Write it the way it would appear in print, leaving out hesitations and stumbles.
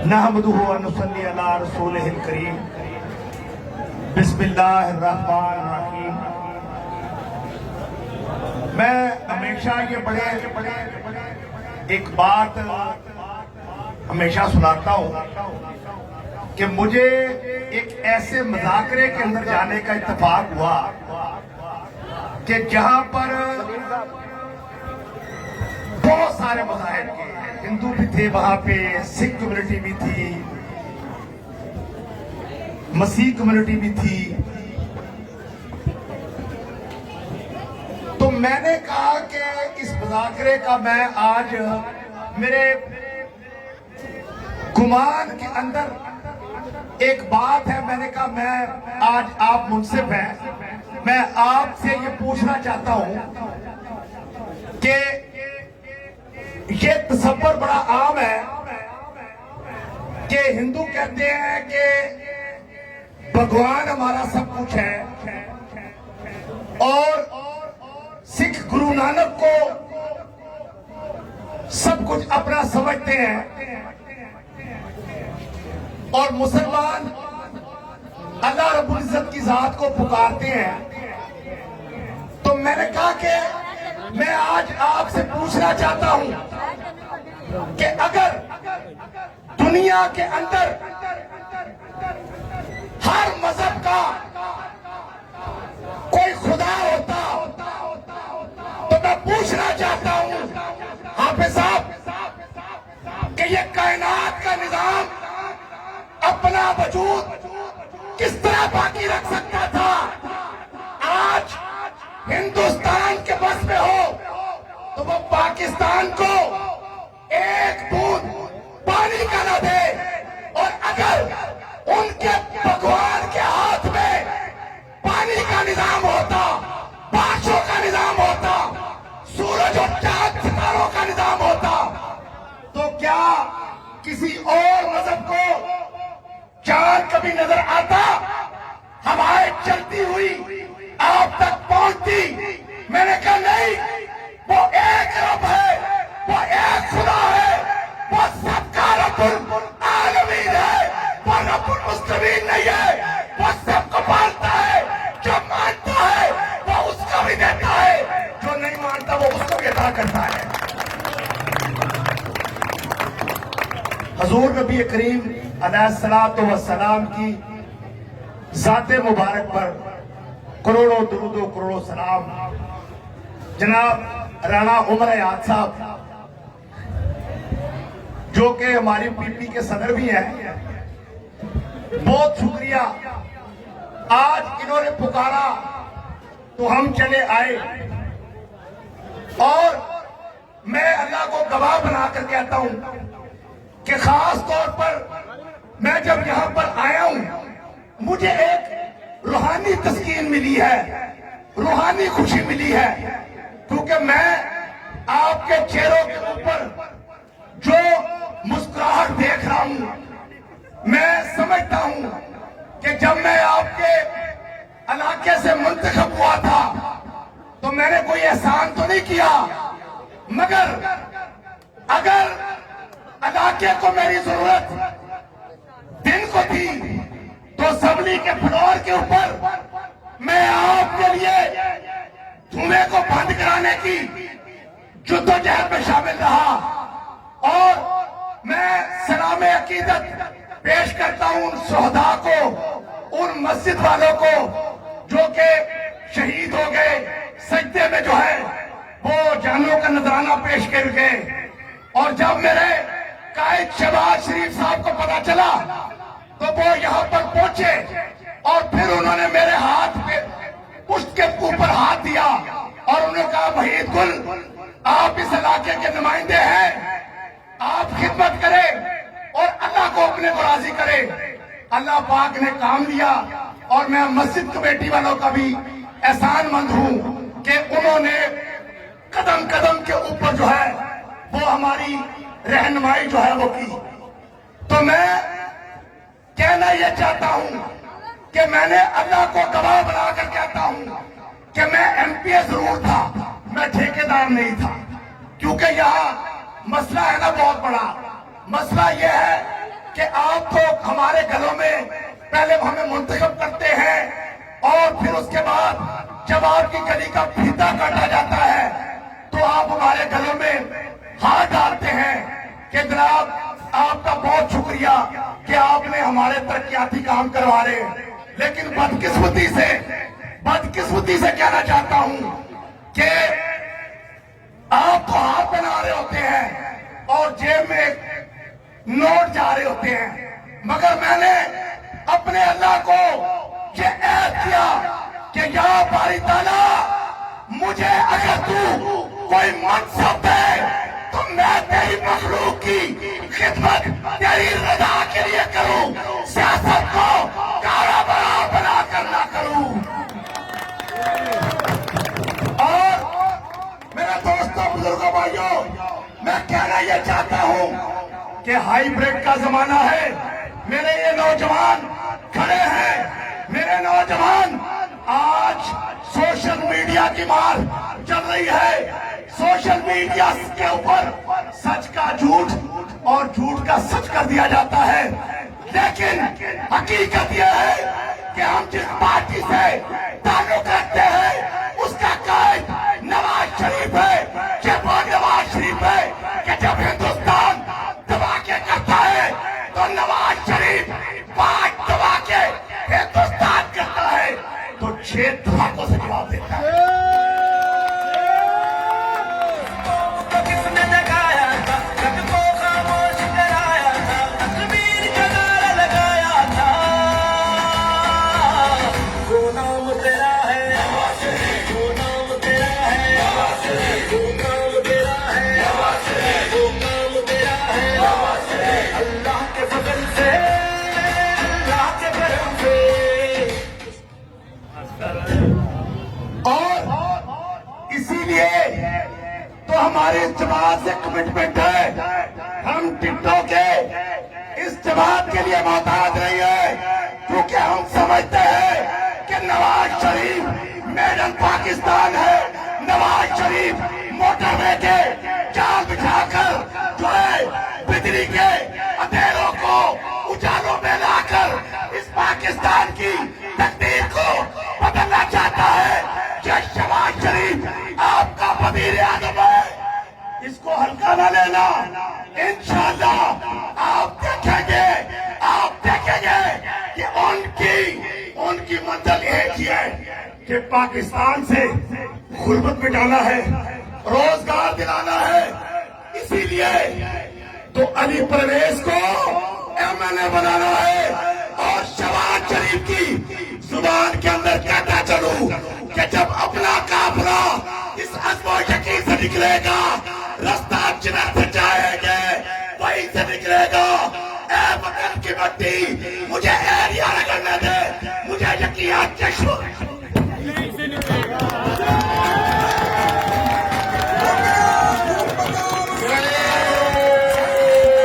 نحمدہ و نصلی علی رسولہ الکریم بسم اللہ الرحمن الرحیم۔ میں ہمیشہ یہ بڑے ایک بات ہمیشہ سناتا ہوں کہ مجھے ایک ایسے مذاکرے کے اندر جانے کا اتفاق ہوا کہ جہاں پر بہت سارے مذاہب کے ہندو بھی تھے، وہاں پہ سکھ کمیونٹی بھی تھی، مسیح کمیونٹی بھی تھی۔ تو میں نے کہا کہ اس مذاکرے کا میں آج میرے گمان کے اندر ایک بات ہے، میں نے کہا میں آج آپ منصف ہیں، میں آپ سے یہ پوچھنا چاہتا ہوں کہ یہ تصور بڑا عام ہے کہ ہندو کہتے ہیں کہ بھگوان ہمارا سب کچھ ہے، اور سکھ گرو نانک کو سب کچھ اپنا سمجھتے ہیں، اور مسلمان اللہ رب العزت کی ذات کو پکارتے ہیں۔ تو میں نے کہا کہ میں آج آپ سے پوچھنا چاہتا ہوں کہ اگر دنیا کے اندر ہر مذہب کا کوئی خدا ہوتا تو میں پوچھنا چاہتا ہوں حافظ صاحب کہ یہ کائنات کا نظام اپنا وجود کس طرح باقی رکھ سکتا تھا؟ آج ہندوستان کے بس میں ہو تو وہ پاکستان کو ایک بوند پانی کا نہ دے، اور اگر ان کے بھگوان کے ہاتھ میں پانی کا نظام ہوتا، بارشوں کا نظام ہوتا، سورج اور چاند ستاروں کا نظام ہوتا، تو کیا کسی اور مذہب کو چاند کبھی نظر آتا؟ ہوائیں چلتی ہوئی آپ تک پہنچتی؟ میں نے کہا نہیں، وہ ایک رب ہے، وہ ایک خدا ہے، وہ سب کا رب العالمین ہے، وہ رب المسلمین نہیں ہے، وہ سب کو پالتا ہے، جو مانتا ہے وہ اس کو بھی دیتا ہے، جو نہیں مانتا وہ اس کو بھی عطا کرتا ہے۔ حضور نبی کریم علیہ الصلوۃ والسلام کی ذات مبارک پر کروڑوں درود و کروڑوں سلام۔ جناب رانا عمر حیات صاحب جو کہ ہماری پی پی کے صدر بھی ہیں، بہت شکریہ، آج انہوں نے پکارا تو ہم چلے آئے، اور میں اللہ کو گواہ بنا کر کہتا ہوں کہ خاص طور پر میں جب یہاں پر آیا ہوں مجھے ایک روحانی تسکین ملی ہے، روحانی خوشی ملی ہے، کیونکہ میں آپ کے چہروں کے اوپر جو مسکراہٹ دیکھ رہا ہوں، میں سمجھتا ہوں کہ جب میں آپ کے علاقے سے منتخب ہوا تھا تو میں نے کوئی احسان تو نہیں کیا، مگر اگر علاقے کو میری ضرورت دن کو تھی تو اسمبلی کے فلور کے اوپر میں آپ کے لیے دھوئے کو بند کرانے کی جدوجہد میں شامل رہا، اور میں سلام عقیدت پیش کرتا ہوں ان شہداء کو، ان مسجد والوں کو جو کہ شہید ہو گئے، سجدے میں جو ہے وہ جانوں کا نذرانہ پیش کر گئے۔ اور جب میرے قائد شہباز شریف صاحب کو پتا چلا تو وہ یہاں پر پہنچے، اور پھر انہوں نے میرے ہاتھ پہ پشت کے اوپر ہاتھ دیا، اور انہوں نے کہا وحید گل آپ اس علاقے کے نمائندے ہیں، آپ خدمت کریں اور اللہ کو اپنے کو راضی کریں۔ اللہ پاک نے کام لیا، اور میں مسجد کمیٹی والوں کا بھی احسان مند ہوں کہ انہوں نے قدم قدم کے اوپر جو ہے وہ ہماری رہنمائی جو ہے وہ کی۔ تو میں کہنا یہ چاہتا ہوں کہ میں نے اللہ کو گواہ بنا کر کہتا ہوں کہ میں ایم پی اے ضرور تھا، میں ٹھیکیدار نہیں تھا، کیونکہ یہاں مسئلہ ہے نا بہت بڑا. مسئلہ یہ ہے کہ آپ تو ہمارے گلوں میں پہلے ہمیں منتخب کرتے ہیں اور پھر اس کے بعد جب آپ کی گلی کا پھیتا کاٹا جاتا ہے تو آپ ہمارے گلوں میں ہاتھ ڈالتے ہیں کہ جناب آپ کا بہت شکریہ کہ آپ نے ہمارے ترقیاتی کام کروا رہے ہیں. لیکن بدقسمتی سے کہنا چاہتا ہوں کہ آپ تو ہاتھ بنا رہے ہوتے ہیں اور جیب میں نوٹ جا رہے ہوتے ہیں, مگر میں نے اپنے اللہ کو یہ عہد کیا کہ یا باری تعالیٰ مجھے اگر تو کوئی منصب ہے تو میں تیری مخلوق کی خدمت تیری رضا کے لیے کروں, سیاست کو کاروبار بنا کر نہ کروں. اور میرے دوستوں بزرگوں بھائیوں, میں کہنا یہ چاہتا ہوں کہ ہائی بریڈ کا زمانہ ہے. میرے یہ نوجوان کھڑے ہیں, میرے نوجوان آج سوشل میڈیا کی مار چل رہی ہے. سوشل میڈیا کے اوپر سچ کا جھوٹ اور جھوٹ کا سچ کر دیا جاتا ہے, لیکن حقیقت یہ ہے کہ ہم جس پارٹی سے تعلق رکھتے ہیں اس کا قائد نواز شریف ہے. کہ وہ نواز شریف ہے کہ جب ہندوستان دھماکے کرتا ہے تو نواز شریف 5 دھماکے ہندوستان کرتا ہے تو 6 دھماکوں سے جواب دیتا ہے. تو ہماری اس جماعت سے کمٹمنٹ ہے, ہم ٹکٹوں کے اس جماعت کے لیے محتاج نہیں ہے, کیونکہ ہم سمجھتے ہیں کہ نواز شریف میڈ ان پاکستان ہے. نواز شریف موٹر وے کے جال بچھا کر جو ہے بجلی کے اندھیروں کو اجالوں میں لا کر اس پاکستان کی تقدیر کو بدلنا چاہتا ہے. شہباز شریف آپ کا وزیر اعظم ہے, اس کو ہلکا نہ لینا. انشاءاللہ آپ دیکھیں گے کہ ان کی منزل ایک ہی ہے کہ پاکستان سے غربت مٹانا ہے, روزگار دلانا ہے. اسی لیے تو علی پرویز کو ایم این اے بنانا ہے اور شہباز شریف کی زبان کے اندر کہتا چلوں کہ جب اپنا کافرہ اس عزم و یقین سے نکلے گا رستہ جنت سے جائیں گے وہیں سے نکلے گا. اے وطن کی مٹی مجھے ایریا رگڑنے دے, مجھے یقین کے